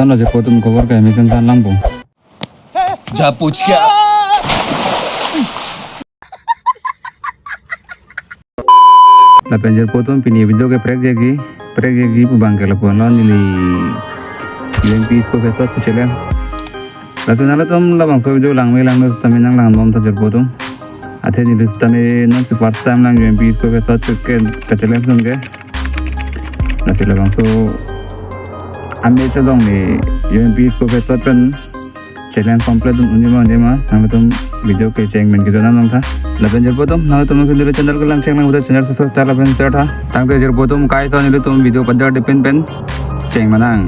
sana je potom cover ka emitan tan lang po. जा पूछ क्या La penjer potom pini video ke preg pu bang ke la po non ni UMP ko ke tot chelen la tu nala tom la bang ko video lang me lang no taminang lang nom ta jer potom athe ni tame non se first time lang UMP ko ke tot ke chelen sun ke la pila bang so ame cha dong ni UMP ko ke tot pen chelen complete dun uni ma nema nang tom video ke cheng men ke dona nang tha laben jer potom na tom ke dire channel ko lang cheng nang udah channel so chala ben chatha tang ke jer potom kai to ni tom video pada depend pen cheng manang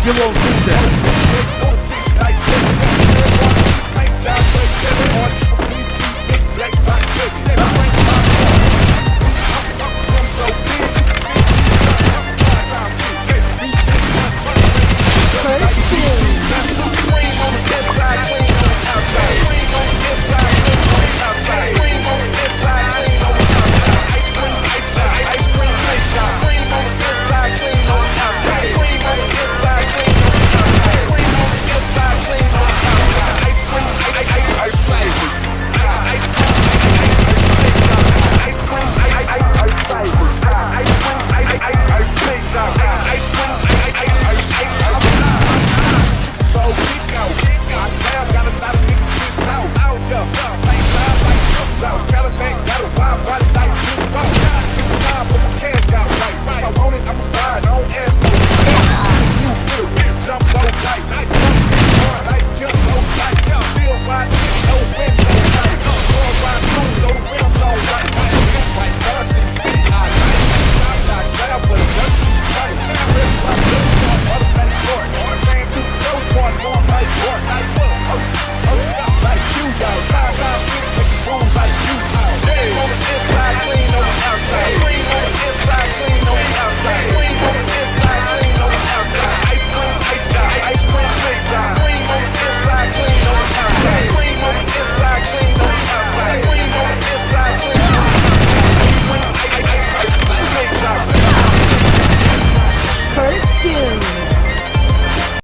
You won't do that.